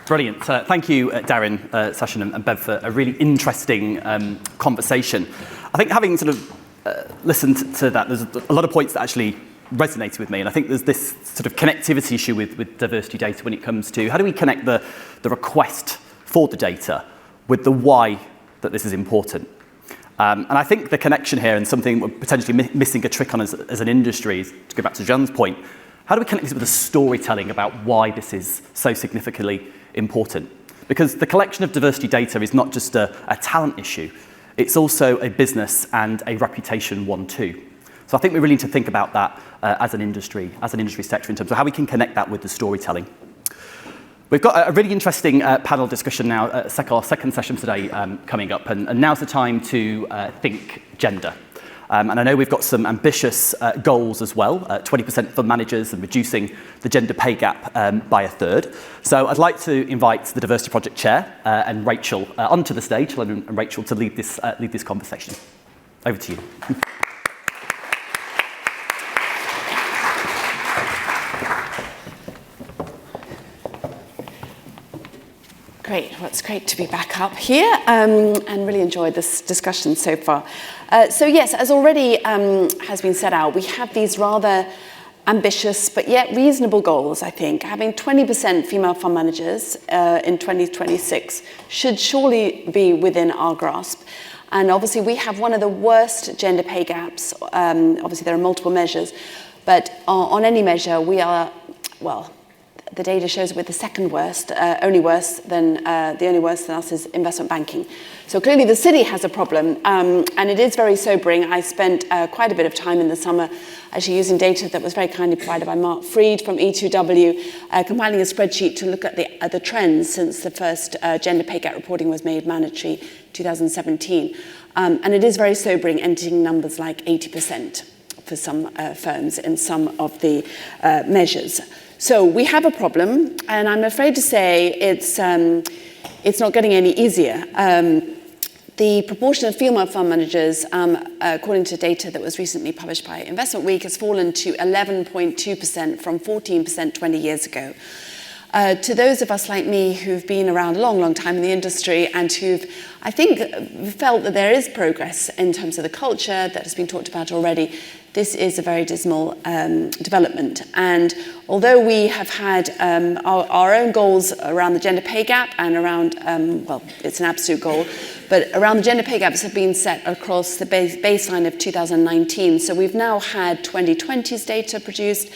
Brilliant. Thank you, Darren, Sashin and Bev, for a really interesting conversation. I think having sort of listened to that, there's a lot of points that actually resonated with me. And I think there's this sort of connectivity issue with diversity data when it comes to how do we connect the request for the data with the why that this is important. And I think the connection here, and something we're potentially missing a trick on as an industry, is to go back to John's point, how do we connect this with the storytelling about why this is so significantly important? Because the collection of diversity data is not just a talent issue, it's also a business and a reputation one too. So I think we really need to think about that as an industry sector in terms of how we can connect that with the storytelling. We've got a really interesting panel discussion now, our second session today coming up, and now's the time to think gender. And I know we've got some ambitious goals as well, 20% for managers and reducing the gender pay gap by a third. So I'd like to invite the Diversity Project Chair and Rachel onto the stage, and Rachel to lead this conversation. Over to you. Great. Well, it's great to be back up here and really enjoyed this discussion so far. So yes, as already has been set out, we have these rather ambitious but yet reasonable goals, I think. Having 20% female fund managers in 2026 should surely be within our grasp. And obviously we have one of the worst gender pay gaps. Obviously there are multiple measures, but on any measure we are, well, the data shows we're the second worst, the only worse than us is investment banking. So clearly the city has a problem, and it is very sobering. I spent quite a bit of time in the summer actually using data that was very kindly provided by Mark Freed from E2W, compiling a spreadsheet to look at the trends since the first gender pay gap reporting was made mandatory 2017. And it is very sobering, entering numbers like 80% for some firms in some of the measures. So we have a problem, and I'm afraid to say it's not getting any easier. The proportion of female fund managers, according to data that was recently published by Investment Week, has fallen to 11.2% from 14% 20 years ago. To those of us like me who've been around a long, long time in the industry and who've, I think, felt that there is progress in terms of the culture that has been talked about already, this is a very dismal development. And although we have had our own goals around the gender pay gap and around, well, it's an absolute goal, but around the gender pay gaps have been set across the baseline of 2019. So we've now had 2020's data produced.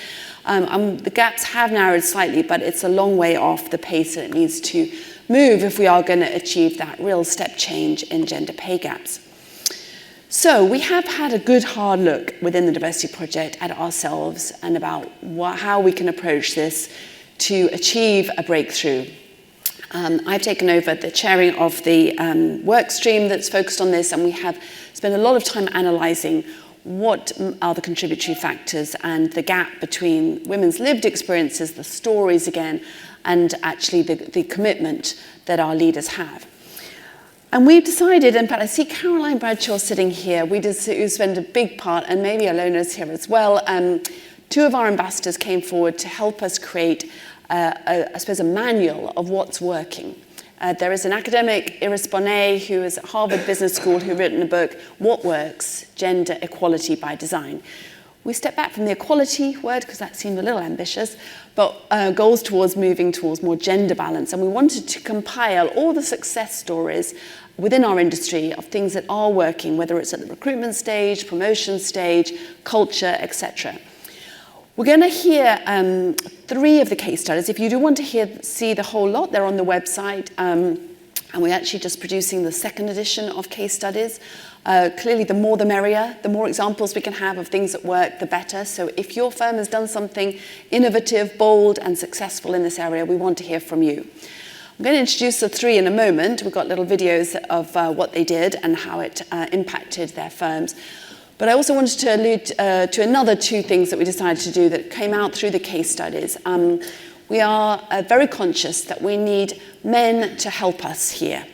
The gaps have narrowed slightly, but it's a long way off the pace that it needs to move if we are going to achieve that real step change in gender pay gaps. So we have had a good hard look within the Diversity Project at ourselves and about how we can approach this to achieve a breakthrough. I've taken over the chairing of the work stream that's focused on this, and we have spent a lot of time analysing what are the contributory factors and the gap between women's lived experiences, the stories again, and actually the commitment that our leaders have. And we've decided, in fact, I see Caroline Bradshaw sitting here. We spend a big part, and maybe Alona's here as well. Two of our ambassadors came forward to help us create, I suppose, a manual of what's working. There is an academic, Iris Bonet, who is at Harvard Business School, who written a book, What Works? Gender Equality by Design. We stepped back from the equality word because that seemed a little ambitious, but goals towards moving towards more gender balance. And we wanted to compile all the success stories within our industry of things that are working, whether it's at the recruitment stage, promotion stage, culture, etc. We're going to hear 3 of the case studies. If you do want to see the whole lot, they're on the website. And we're actually just producing the second edition of case studies. Clearly, the more the merrier. The more examples we can have of things that work, the better. So if your firm has done something innovative, bold, and successful in this area, we want to hear from you. I'm going to introduce the 3 in a moment. We've got little videos of what they did and how it impacted their firms. But I also wanted to allude to another 2 things that we decided to do that came out through the case studies. We are very conscious that we need men to help us here.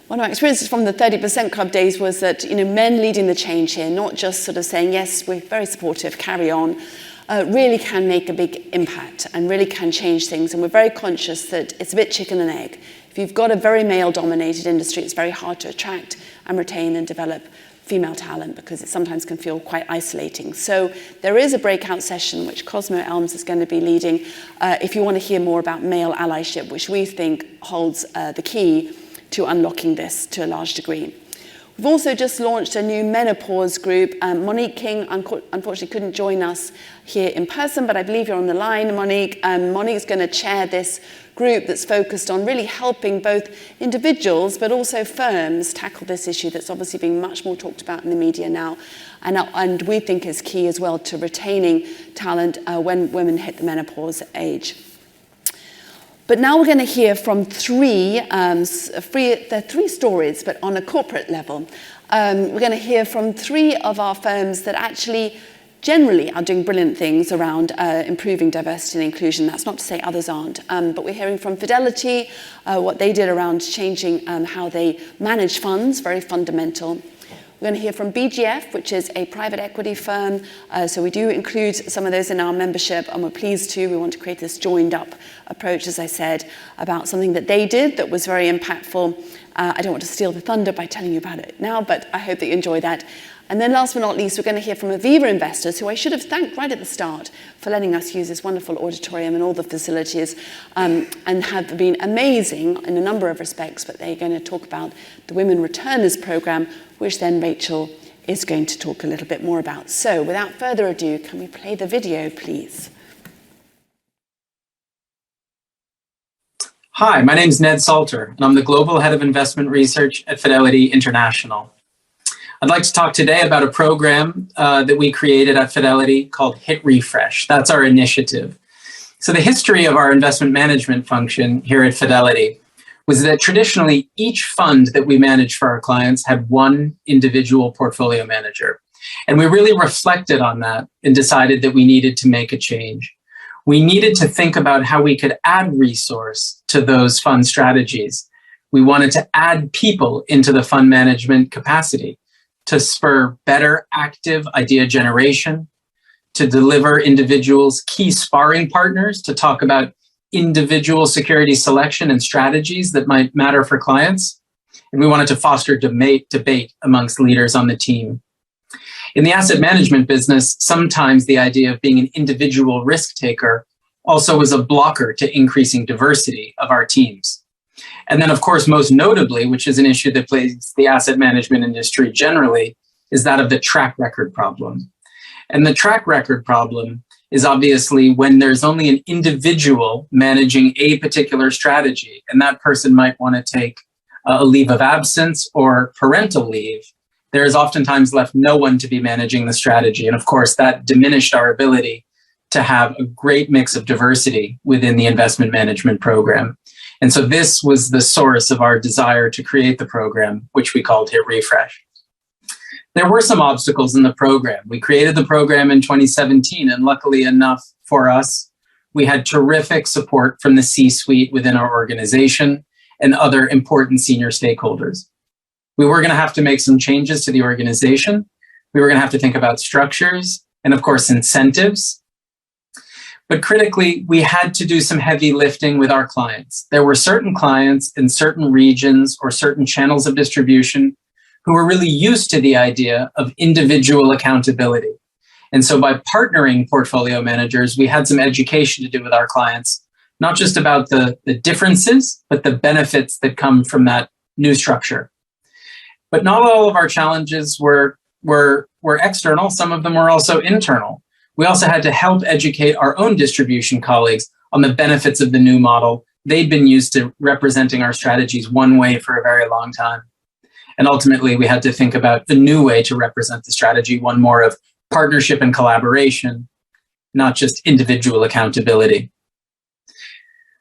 One of my experiences from the 30% Club days was that, men leading the change here, not just sort of saying, yes, we're very supportive, carry on. really can make a big impact and really can change things. And we're very conscious that it's a bit chicken and egg. If you've got a very male-dominated industry, it's very hard to attract and retain and develop female talent because it sometimes can feel quite isolating. So there is a breakout session which Cosmo Elms is going to be leading if you want to hear more about male allyship, which we think holds the key to unlocking this to a large degree. We've also just launched a new menopause group. Monique King unfortunately couldn't join us here in person, but I believe you're on the line, Monique. Monique's going to chair this group that's focused on really helping both individuals but also firms tackle this issue that's obviously being much more talked about in the media now, and we think is key as well to retaining talent when women hit the menopause age. But now we're going to hear from three stories, but on a corporate level. We're going to hear from three of our firms that actually generally are doing brilliant things around improving diversity and inclusion. That's not to say others aren't, but we're hearing from Fidelity, what they did around changing how they manage funds, very fundamental. We're going to hear from BGF, which is a private equity firm. So we do include some of those in our membership, and we're pleased to. We want to create this joined-up approach, as I said, about something that they did that was very impactful. I don't want to steal the thunder by telling you about it now, but I hope that you enjoy that. And then last but not least, we're going to hear from Aviva investors, who I should have thanked right at the start for letting us use this wonderful auditorium and all the facilities, and have been amazing in a number of respects, but they're going to talk about the Women Returners Programme, which then Rachel is going to talk a little bit more about. So without further ado, can we play the video, please? Hi, my name is Ned Salter, and I'm the Global Head of Investment Research at Fidelity International. I'd like to talk today about a program that we created at Fidelity called Hit Refresh. That's our initiative. So the history of our investment management function here at Fidelity was that traditionally each fund that we managed for our clients had one individual portfolio manager. And we really reflected on that and decided that we needed to make a change. We needed to think about how we could add resource to those fund strategies. We wanted to add people into the fund management capacity to spur better active idea generation, to deliver individuals key sparring partners to talk about individual security selection and strategies that might matter for clients. And we wanted to foster debate amongst leaders on the team. In the asset management business, sometimes the idea of being an individual risk taker also was a blocker to increasing diversity of our teams. And then, of course, most notably, which is an issue that plagues the asset management industry generally, is that of the track record problem. And the track record problem is obviously when there's only an individual managing a particular strategy, and that person might want to take a leave of absence or parental leave, there is oftentimes left no one to be managing the strategy. And of course, that diminished our ability to have a great mix of diversity within the investment management program. And so this was the source of our desire to create the program, which we called Hit Refresh. There were some obstacles in the program. We created the program in 2017, and luckily enough for us, we had terrific support from the C-suite within our organization and other important senior stakeholders. We were going to have to make some changes to the organization. We were going to have to think about structures and, of course, incentives. But critically, we had to do some heavy lifting with our clients. There were certain clients in certain regions or certain channels of distribution who were really used to the idea of individual accountability. And so by partnering portfolio managers, we had some education to do with our clients, not just about the differences, but the benefits that come from that new structure. But not all of our challenges were external. Some of them were also internal. We also had to help educate our own distribution colleagues on the benefits of the new model. They'd been used to representing our strategies one way for a very long time. And ultimately, we had to think about the new way to represent the strategy, one more of partnership and collaboration, not just individual accountability.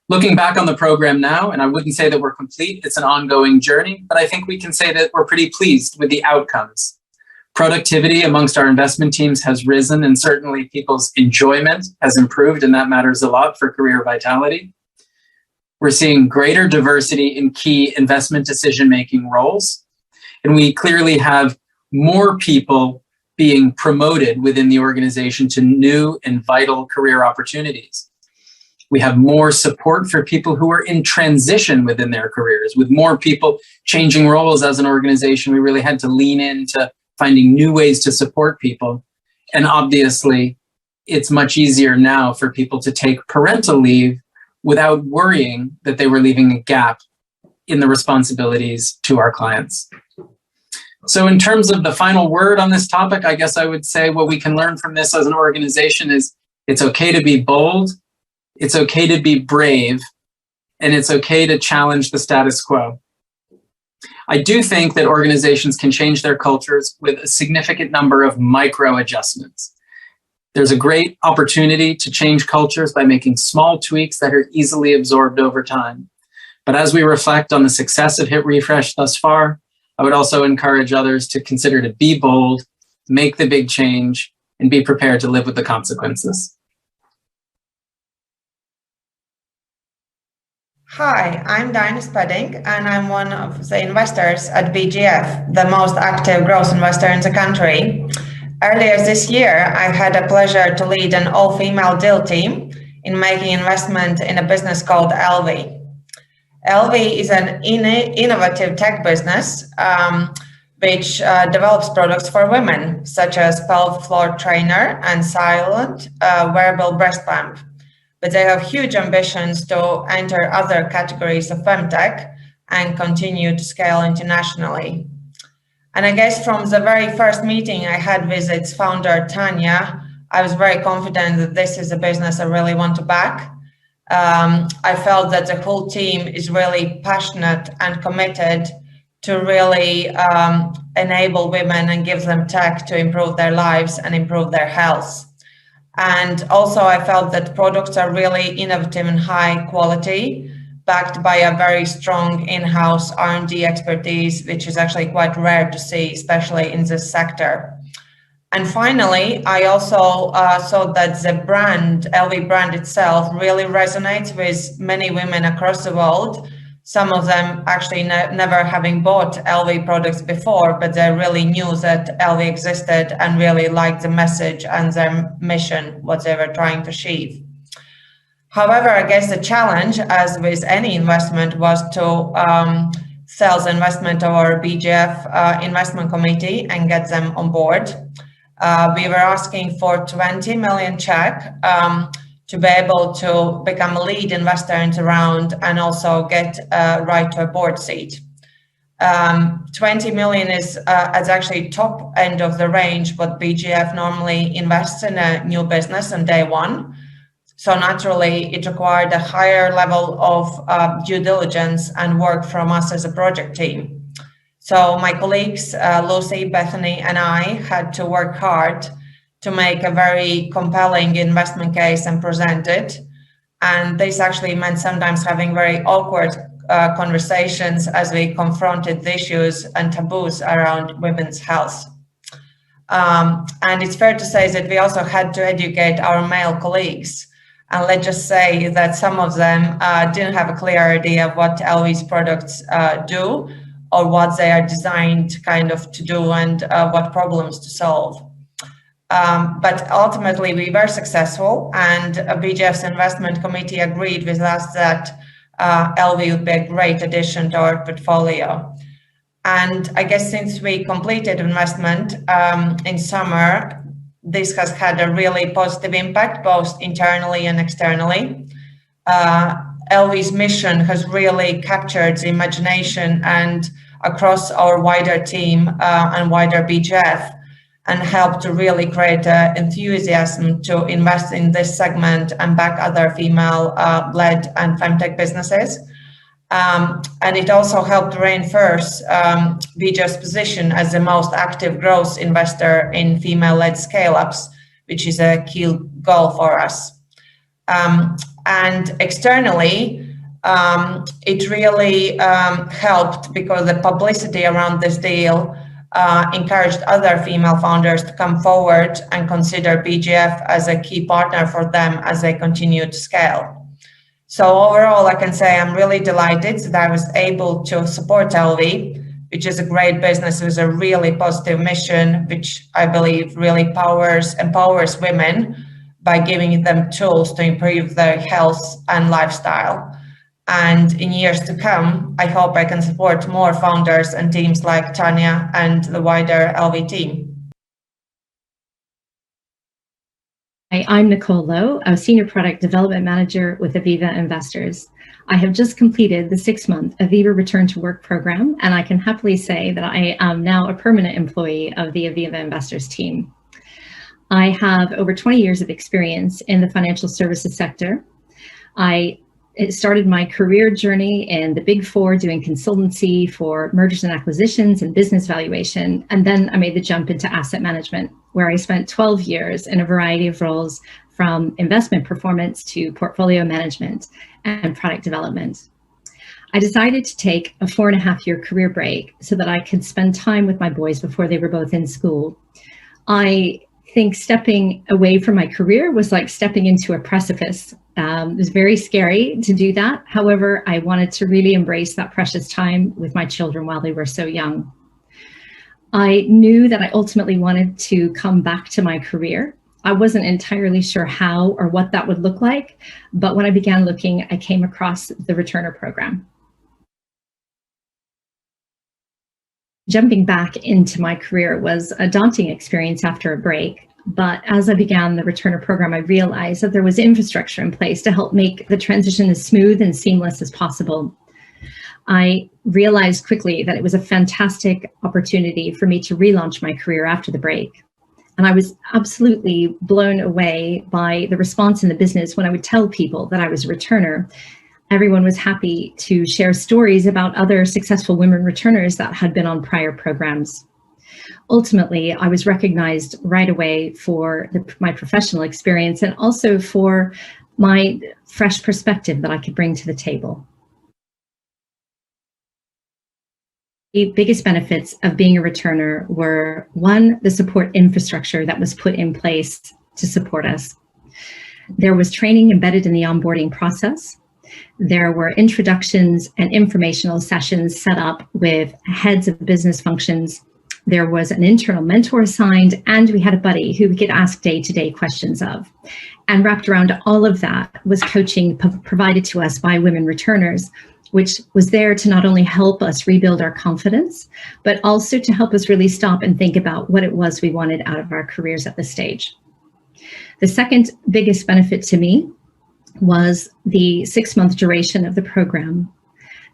Looking back on the program now, and I wouldn't say that we're complete, it's an ongoing journey, but I think we can say that we're pretty pleased with the outcomes. Productivity amongst our investment teams has risen, and certainly people's enjoyment has improved, and that matters a lot for career vitality. We're seeing greater diversity in key investment decision-making roles, and we clearly have more people being promoted within the organization to new and vital career opportunities. We have more support for people who are in transition within their careers. With more people changing roles as an organization, we really had to lean into finding new ways to support people. And obviously, it's much easier now for people to take parental leave without worrying that they were leaving a gap in the responsibilities to our clients. So in terms of the final word on this topic, I guess I would say what we can learn from this as an organization is it's okay to be bold, it's okay to be brave, and it's okay to challenge the status quo. I do think that organizations can change their cultures with a significant number of micro adjustments. There's a great opportunity to change cultures by making small tweaks that are easily absorbed over time. But as we reflect on the success of Hit Refresh thus far, I would also encourage others to consider to be bold, make the big change, and be prepared to live with the consequences. Hi, I'm Diana Spedding, and I'm one of the investors at BGF, the most active growth investor in the country. Earlier this year, I had the pleasure to lead an all-female deal team in making investment in a business called LV. LV is an innovative tech business which develops products for women, such as pelvic floor trainer and silent wearable breast pump. But they have huge ambitions to enter other categories of femtech and continue to scale internationally. And I guess from the very first meeting I had with its founder, Tanya, I was very confident that this is a business I really want to back. I felt that the whole team is really passionate and committed to really enable women and give them tech to improve their lives and improve their health. And also I felt that products are really innovative and high quality, backed by a very strong in-house R&D expertise, which is actually quite rare to see, especially in this sector. And finally, I also saw that the brand, LV brand itself, really resonates with many women across the world. Some of them actually never having bought LV products before, but they really knew that LV existed and really liked the message and their mission, what they were trying to achieve. However, I guess the challenge, as with any investment, was to sell the investment to our BGF investment committee and get them on board. We were asking for 20 million check to be able to become a lead investor in the round and also get a right to a board seat. 20 million is actually top end of the range what BGF normally invests in a new business on day one. So naturally, it required a higher level of due diligence and work from us as a project team. So my colleagues, Lucy, Bethany, and I had to work hard to make a very compelling investment case and present it. And this actually meant sometimes having very awkward conversations as we confronted the issues and taboos around women's health. And it's fair to say that we also had to educate our male colleagues. And let's just say that some of them didn't have a clear idea of what LV's products do, or what they are designed kind of to do and what problems to solve. But ultimately we were successful, and BGF's investment committee agreed with us that LV would be a great addition to our portfolio. And I guess since we completed investment in summer, this has had a really positive impact, both internally and externally. LV's mission has really captured the imagination and across our wider team and wider BGF, and helped to really create enthusiasm to invest in this segment and back other female-led and femtech businesses. And it also helped reinforce BGF's position as the most active growth investor in female-led scale-ups, which is a key goal for us. And externally, it really helped because the publicity around this deal encouraged other female founders to come forward and consider BGF as a key partner for them as they continue to scale. So overall, I can say I'm really delighted that I was able to support LV which is a great business with a really positive mission, which I believe really empowers women by giving them tools to improve their health and lifestyle. And in years to come, I hope I can support more founders and teams like Tanya and the wider LV team. Hi, I'm Nicole Lowe, a Senior Product Development Manager with Aviva Investors. I have just completed the 6-month Aviva Return to Work program, and I can happily say that I am now a permanent employee of the Aviva Investors team. I have over 20 years of experience in the financial services sector. I started my career journey in the Big Four doing consultancy for mergers and acquisitions and business valuation. And then I made the jump into asset management, where I spent 12 years in a variety of roles from investment performance to portfolio management and product development. I decided to take a 4.5-year career break so that I could spend time with my boys before they were both in school. I think stepping away from my career was like stepping into a precipice. It was very scary to do that. However, I wanted to really embrace that precious time with my children while they were so young. I knew that I ultimately wanted to come back to my career. I wasn't entirely sure how or what that would look like, but when I began looking, I came across the Returner program. Jumping back into my career was a daunting experience after a break, but as I began the Returner program, I realized that there was infrastructure in place to help make the transition as smooth and seamless as possible. I realized quickly that it was a fantastic opportunity for me to relaunch my career after the break. And I was absolutely blown away by the response in the business when I would tell people that I was a returner. Everyone was happy to share stories about other successful women returners that had been on prior programs. Ultimately, I was recognized right away for my professional experience and also for my fresh perspective that I could bring to the table. The biggest benefits of being a returner were, one, the support infrastructure that was put in place to support us. There was training embedded in the onboarding process. There were introductions and informational sessions set up with heads of business functions. There was an internal mentor assigned, and we had a buddy who we could ask day-to-day questions of. And wrapped around all of that was coaching provided to us by women returners, which was there to not only help us rebuild our confidence, but also to help us really stop and think about what it was we wanted out of our careers at this stage. The second biggest benefit to me was the 6-month duration of the program.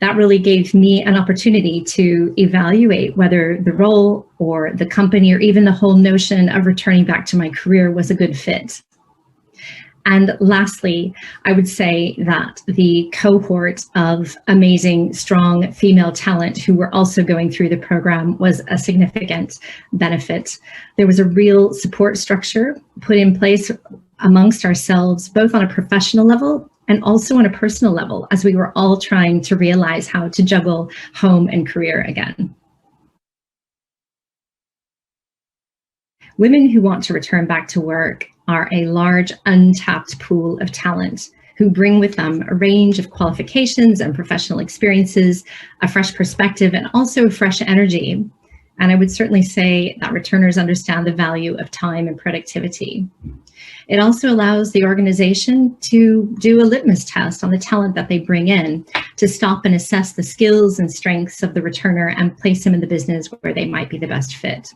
That really gave me an opportunity to evaluate whether the role or the company or even the whole notion of returning back to my career was a good fit. And lastly, I would say that the cohort of amazing, strong female talent who were also going through the program was a significant benefit. There was a real support structure put in place amongst ourselves, both on a professional level and also on a personal level, as we were all trying to realize how to juggle home and career again. Women who want to return back to work are a large untapped pool of talent who bring with them a range of qualifications and professional experiences, a fresh perspective, and also fresh energy. And I would certainly say that returners understand the value of time and productivity. It also allows the organization to do a litmus test on the talent that they bring in, to stop and assess the skills and strengths of the returner and place them in the business where they might be the best fit.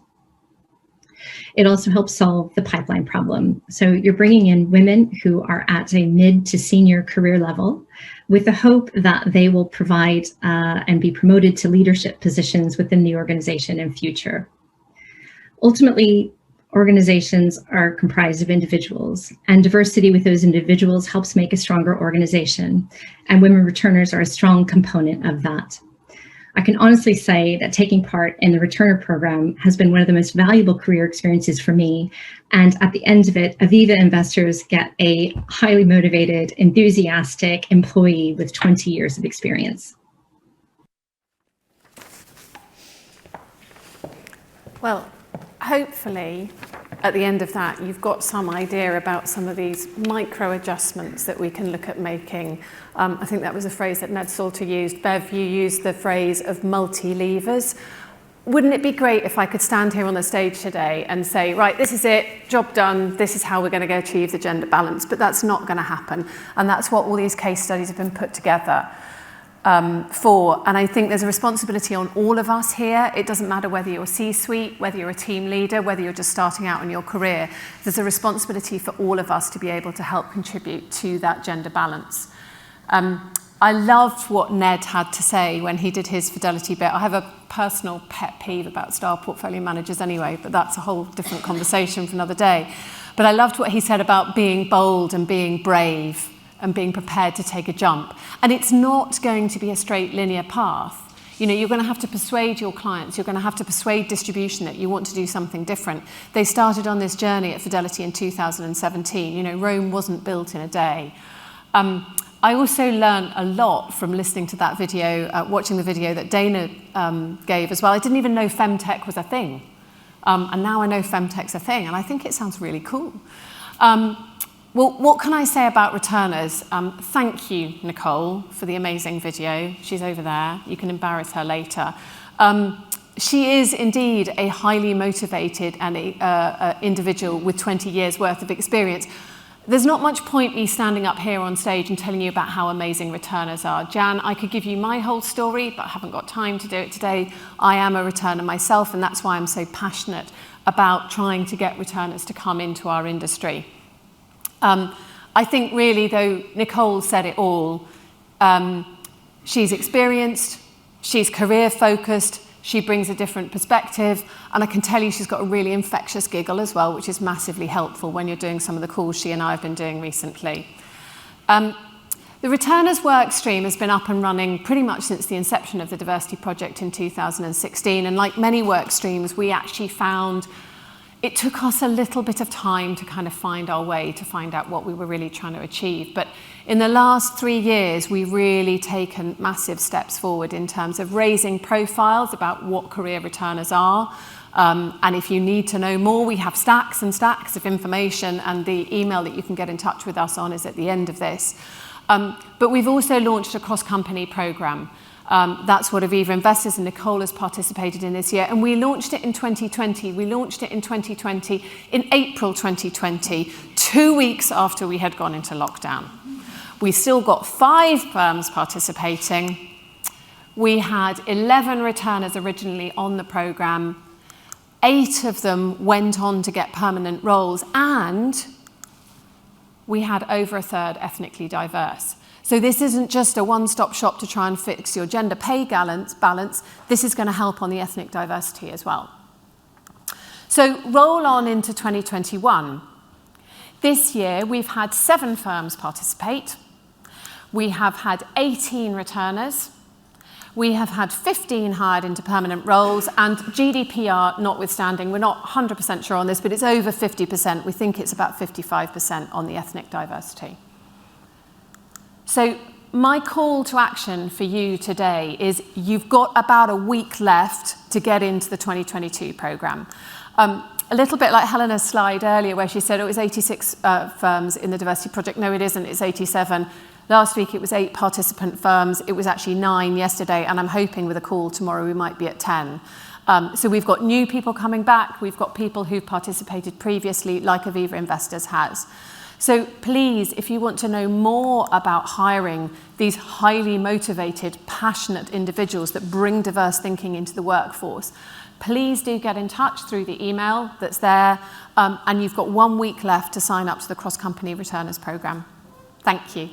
It also helps solve the pipeline problem. So you're bringing in women who are at a mid to senior career level with the hope that they will provide and be promoted to leadership positions within the organization in future. Ultimately, organizations are comprised of individuals, and diversity with those individuals helps make a stronger organization, and women returners are a strong component of that. I can honestly say that taking part in the Returner program has been one of the most valuable career experiences for me, and at the end of it, Aviva investors get a highly motivated, enthusiastic employee with 20 years of experience. Well, hopefully at the end of that, you've got some idea about some of these micro adjustments that we can look at making. I think that was a phrase that Ned Salter used. Bev, you used the phrase of multi-levers. Wouldn't it be great if I could stand here on the stage today and say, right, this is it, job done, this is how we're going to go achieve the gender balance, but that's not going to happen. And that's what all these case studies have been put together for. And I think there's a responsibility on all of us here. It doesn't matter whether you're C-suite, whether you're a team leader, whether you're just starting out in your career. There's a responsibility for all of us to be able to help contribute to that gender balance. I loved what Ned had to say when he did his Fidelity bit. I have a personal pet peeve about star portfolio managers anyway, but that's a whole different conversation for another day. But I loved what he said about being bold and being brave and being prepared to take a jump. And it's not going to be a straight linear path. You know, you're going to have to persuade your clients, you're going to have to persuade distribution that you want to do something different. They started on this journey at Fidelity in 2017. You know, Rome wasn't built in a day. I also learned a lot from listening to that video, watching the video that Dana gave as well. I didn't even know femtech was a thing. And now I know femtech's a thing, and I think it sounds really cool. Well, what can I say about returners? Thank you, Nicole, for the amazing video. She's over there. You can embarrass her later. She is indeed a highly motivated and individual with 20 years worth of experience. There's not much point me standing up here on stage and telling you about how amazing returners are. Jan, I could give you my whole story, but I haven't got time to do it today. I am a returner myself, and that's why I'm so passionate about trying to get returners to come into our industry. I think really, though, Nicole said it all. She's experienced, she's career-focused, she brings a different perspective, and I can tell you she's got a really infectious giggle as well, which is massively helpful when you're doing some of the calls she and I have been doing recently. The returners work stream has been up and running pretty much since the inception of the Diversity Project in 2016, and like many work streams, we actually found it took us a little bit of time to kind of find our way, to find out what we were really trying to achieve. But in the last 3 years, we've really taken massive steps forward in terms of raising profiles about what career returners are. And if you need to know more, we have stacks and stacks of information, and the email that you can get in touch with us on is at the end of this. But we've also launched a cross-company program. That's what Aviva Investors and Nicole has participated in this year. And we launched it in 2020. We launched it in 2020, in April 2020, 2 weeks after we had gone into lockdown. We still got 5 firms participating. We had 11 returners originally on the program. 8 of them went on to get permanent roles, and we had over a third ethnically diverse. So this isn't just a one-stop shop to try and fix your gender pay balance. This is going to help on the ethnic diversity as well. So roll on into 2021. This year, we've had 7 firms participate. We have had 18 returners. We have had 15 hired into permanent roles, and GDPR notwithstanding, we're not 100% sure on this, but it's over 50%. We think it's about 55% on the ethnic diversity. So my call to action for you today is you've got about a week left to get into the 2022 programme. A little bit like Helena's slide earlier where she said it was 86 firms in the Diversity Project. No, it isn't. It's 87. Last week it was 8 participant firms. It was actually 9 yesterday, and I'm hoping with a call tomorrow we might be at 10. So we've got new people coming back. We've got people who've participated previously, like Aviva Investors has. So please, if you want to know more about hiring these highly motivated, passionate individuals that bring diverse thinking into the workforce, please do get in touch through the email that's there, and you've got 1 week left to sign up to the Cross Company Returners Programme. Thank you.